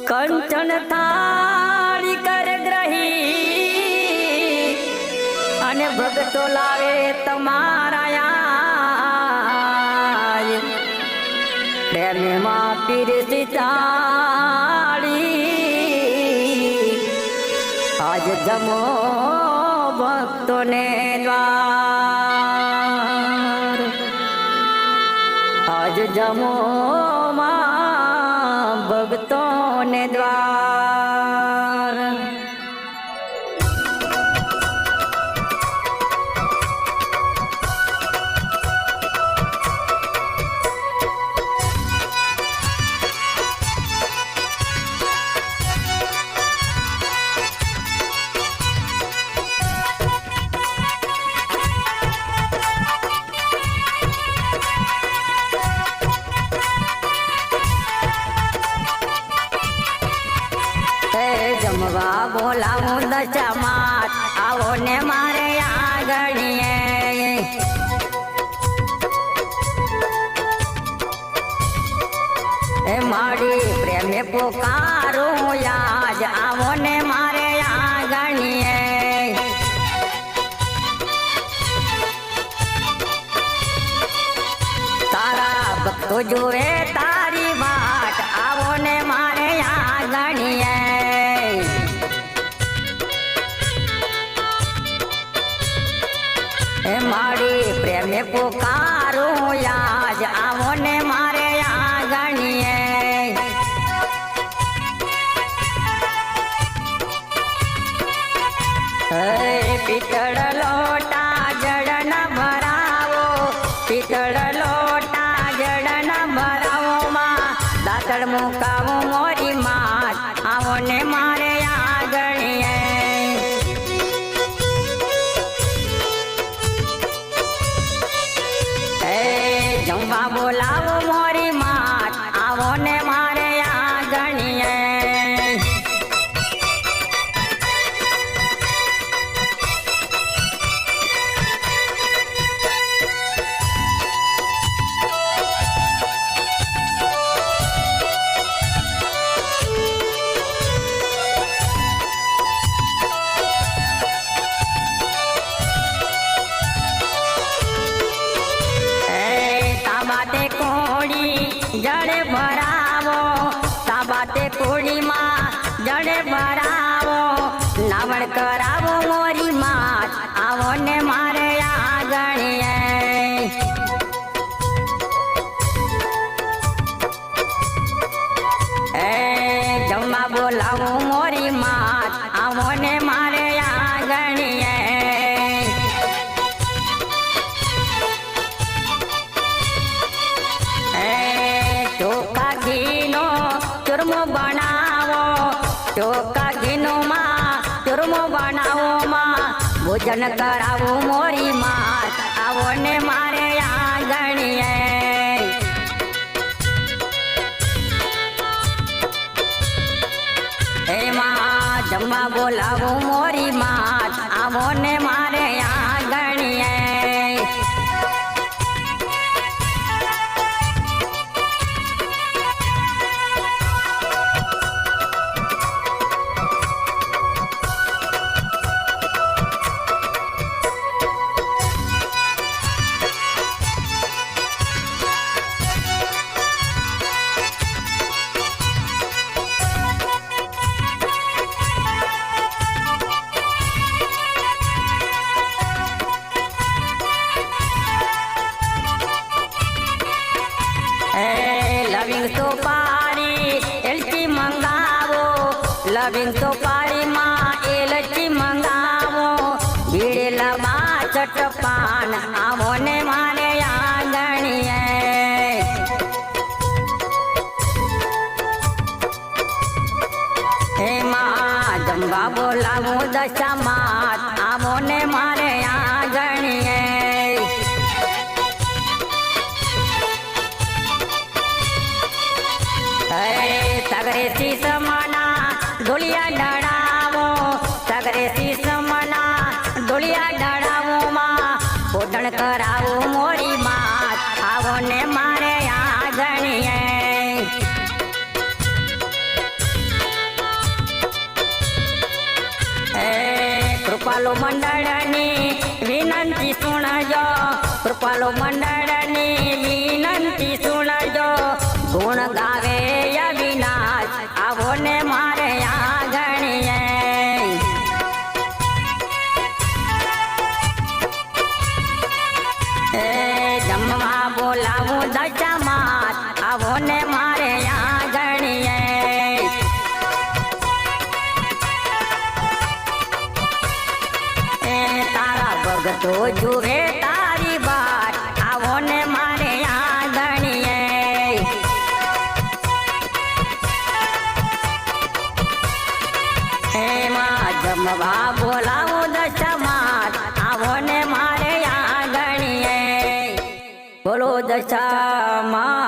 કંચન થાળી કર ગ્રહી અને ભક્તો લાવે તમારા પ્રેમમાં પીરસી થાળી આજ જમો ભક્તોને દ્વાર આજ જમો ભક્તોને દ્વાર જમવા બોલાવું દશામાત આવો ને મારે આગળીએ એ મારી પ્રેમે પોકારું યાદ આવો ને મારે આગળીએ તારા ભક્તો જોવે તારી વાટ આવો ને મારે આગળીએ મારી પ્રેમે પોકારું યાદ આવો ને મારે આગળીએ પિત્તળ લોટા જળ ન ભરાવો પિત્તળ લોટા જળ ન ભરાવો માં દાતળ મુકાવો મોરી માત આવો ને મારે આગળીએ જમવા બોલાવો મોરી માત આવો ને મારે આગળીએ જડે ભરાવો તાબાતે કોળીમાં જડે ભરાવો નાવણ કરાવો મોરી માત આવો ને મારે આગળીએ જમવા બોલાવો મોરી માત આવો ને મારે આગળીએ ચોખા ઘીનો ચૂરમો બનાવો ચોખા ઘીનો માં ચૂરમો બનાવો માં ભોજન કરાવો મોરી માત આવો ને મારે આગળીએ એમાં જમવા બોલાવો મોરી માત આવો ને મારે આગળીએ લવિંગ સોપારી એલચી મંગાવો લવિંગ સોપારી માં એલચી મંગાવો ભીડેલા બાસઠ પાન આવો ને મારે આગળીએ એમાં જમવા બોલાવો દશામાત આવો ને મારે આગળીએ સગરે શીશ મના ડોલિયા ડળાવો સગરે શીશ મના ડોલિયા ડળાવો માં પોટણ કરાવો મોરી માત આવો ને મારે આગળીએ કૃપાલુ મંડળની વિનંતી સુણજો, કૃપાલુ મંડળની વિનંતી સુણજો. ગુણ ગાવે અવિનાશ આવો ને મારે આંગણીએ. જમવા બોલાવું દશામાત આવો ને મારે આંગણીએ. તારા ભગતો જુએ તારી બાત આવો ને મારે આંગણીએ. એમાં જમવા બોલાવું દશામાત આવો ને મારે આંગણીએ. બોલો દશામાત.